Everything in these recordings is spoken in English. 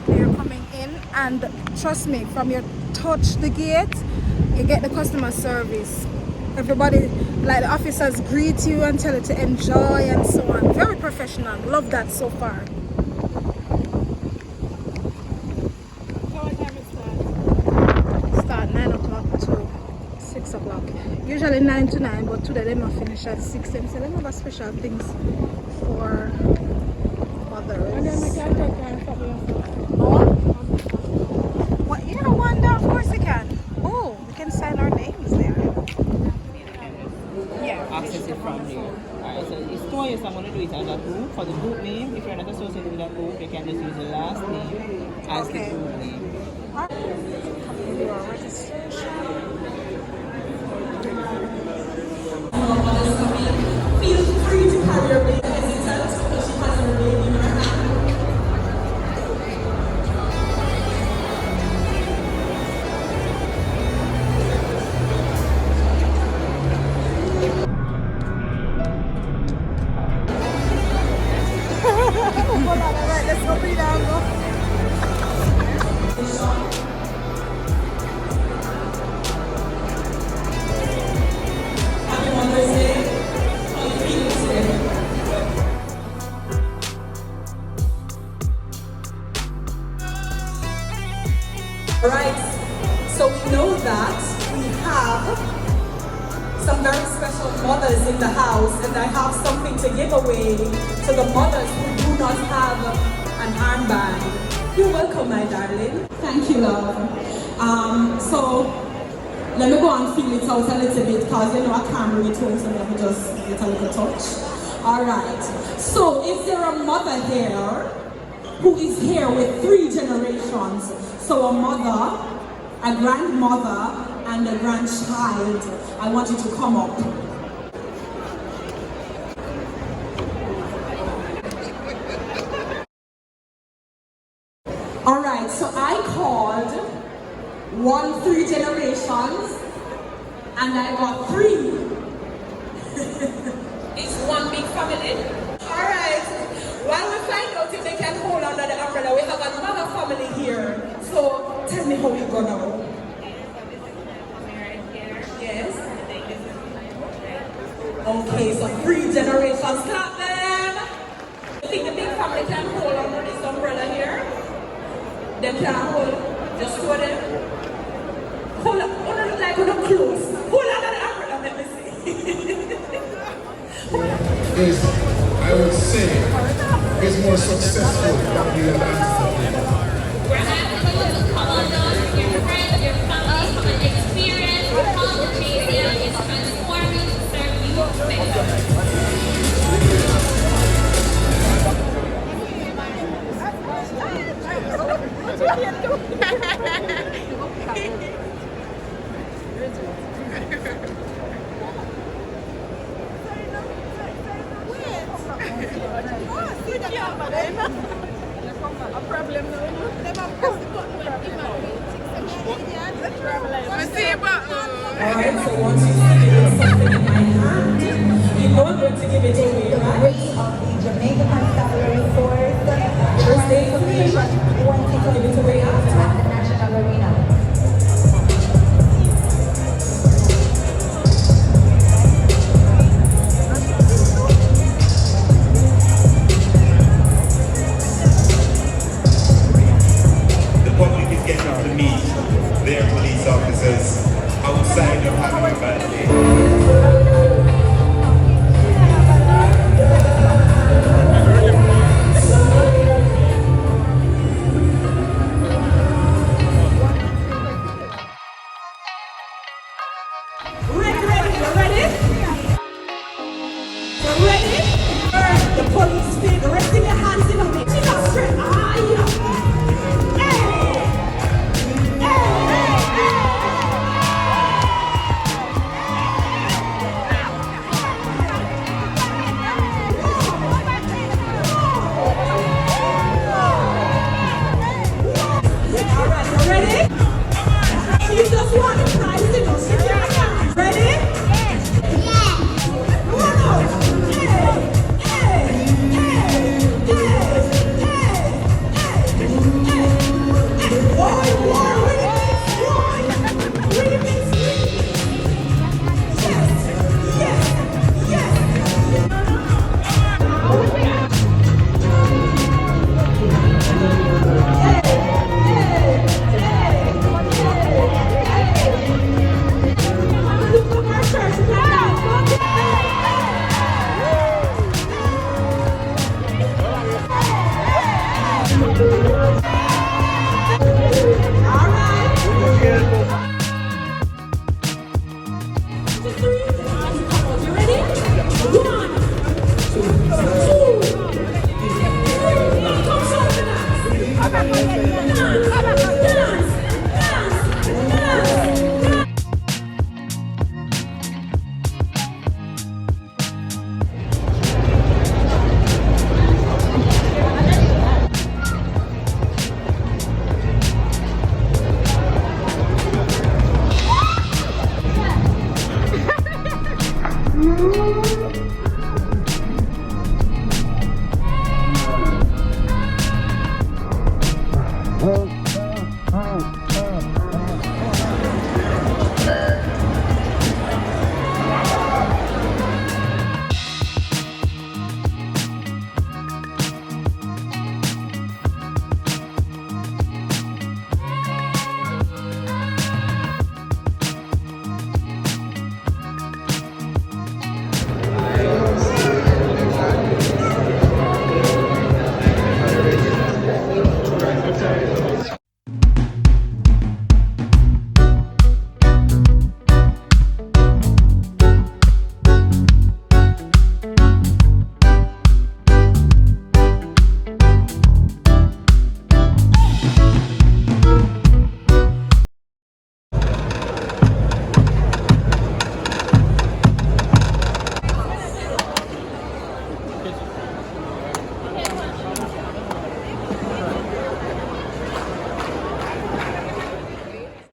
you're coming in, and trust me, from your touch the gate, you get the customer service. Everybody, like the officers greet you and tell you to enjoy and so on. Very professional. Love that so far. Start 9 o'clock to 6 o'clock. Usually 9 to 9, but today they might finish at 6. So they have special things for mothers. And then I can take care of what? You know, wonder, of course you can. Oh, we can sign our names there. Yeah. Access it from there. Alright, so it's 2 years. I'm going to do it as a group. For the group name, if you're not associated with a group, you can just use the last name as the group name. Feel free to carry your baby hesitant because she has her baby in her hand. Alright, let's go bring down. Alright, so we know that we have some very special mothers in the house, and I have something to give away to the mothers who do not have an armband. You're welcome, my darling. Thank you, love. So let me go and feel it out a little bit because you know I can't bring it home, so let me just give it a little touch. Alright, so is there a mother here who is here with 3 generations? So a mother, a grandmother, and a grandchild. I want you to come up. Alright, so I called 3 generations, and I got 3. It's one big family. Alright, while we find out if they can hold under the umbrella, we have another family here. So tell me how you go now. Yes. Okay, so 3 generations. Clap them. You think the big family can hold under this umbrella here? They can hold. Just show them. Hold up. Hold on like on close. Hold under the umbrella. Let me see. Is, I would say, is more successful than the last. We're asking you to come on down, your friends, your family, come and experience how the JCF is transforming to serve you better. A problem now. Alright, so once you see there's something in my hand, you know I'm going to give it away, right? Of the Jamaican Constabulary Force, First day for me, give it away after. at the National Arena. The public is getting to meet their police officers outside of having a bad day. The police feel the rest of your hands in the mix. She got straight. Ah, yeah. Hey! Hey!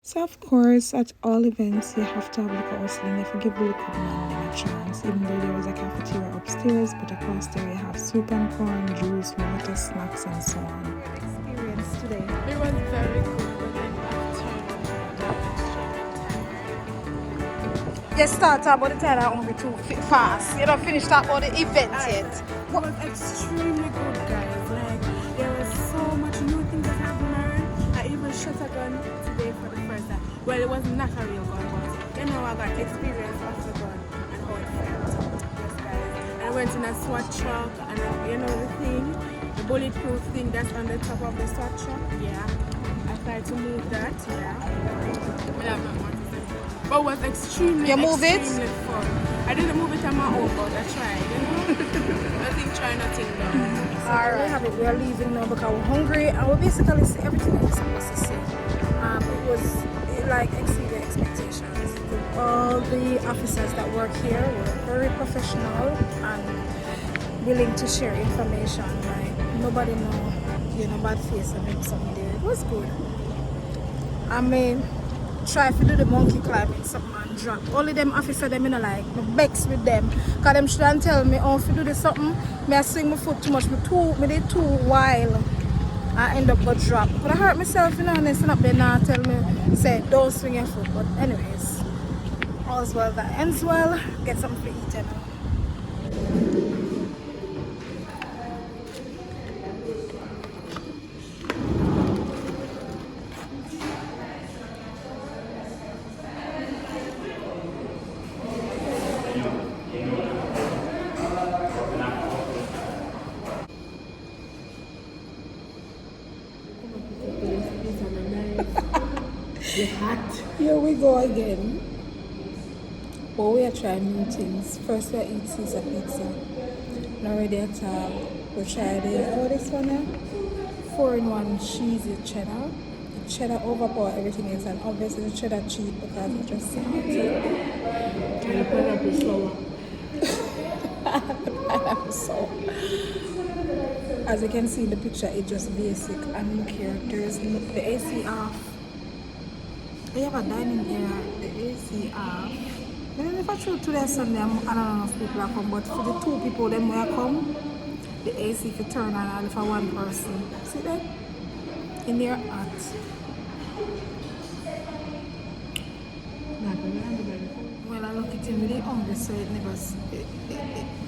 So of course, at all events, you have to have liquor hustling. If you give the liquor man a chance, even though there was a cafeteria upstairs, but across there you have soup and corn, juice, water, snacks, and so on. Experience today. It was very good, but then after You start about the time I won't be too fast. You don't finish talk about the event yet. it was extremely good, guys. Like, there was so much new things that I've learned. I even shot a gun today for the first time. Well, it was not a real gun, but you know, I got experience of the gun and how it felt. Yes, guys. I went in a SWAT truck, and you know the thing, the bulletproof thing that's on the top of the SWAT truck. Yeah, I tried to move that. Yeah, I have not more to say. But it was extremely, You move it? extremely fun. I didn't move it on my own, but I tried. You know, nothing try, nothing done. Alright, we have it. We are leaving now because we're hungry and we basically see everything we're supposed to see. It like exceeded expectations. All the officers that work here were very professional and willing to share information. Like nobody know, bad face and maybe something there. It was good. I mean, try to do the monkey climbing something and drop. Only them officers them like me vex with them. Cause them shouldn't tell me if you do this something, me I swing my foot too much, me did too wild. I end up but drop. But I hurt myself, and they stand up there now tell me say don't swing your foot. But anyways, all's well that ends well. Get something to eat now. Here we go again. But we are trying new things. First we eat Caesar pizza. Not already at all. We tried it. Oh, this one here? 4-in-1 cheesy cheddar. The cheddar overpower everything else, and obviously the cheddar cheap because it's just salty. And the pineapple sour. Pineapple sour. As you can see in the picture, it's just basic. And look here, there's the AC off. We have a dining area, the AC off. I don't know if I show today Sunday, I don't know if people are come, but for the 2 people them will come, the AC if you turn on and for 1 person. See that? In there hot. Well, I look at him really hungry, so it never.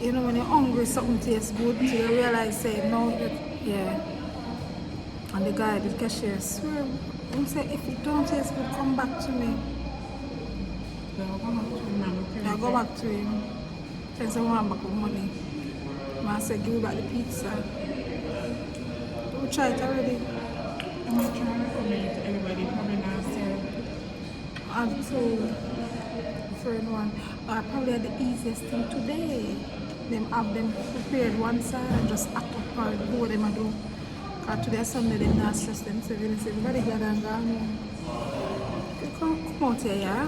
You know, when you're hungry, something tastes good, so you realize, say, no, yeah. And the guy, the cashier, swear, he said, if it don't taste good, come back to me. I go back to him. Tell him I want back with money. I said, give me back the pizza. We tried it already. I'm not trying to recommend it to everybody, probably not serve. And 4-in-1. Probably the easiest thing today. Them have them prepared one side and just act up for the whole them I do. Today Sunday, they not stress them, so everybody gather and go home. Come out here, yeah?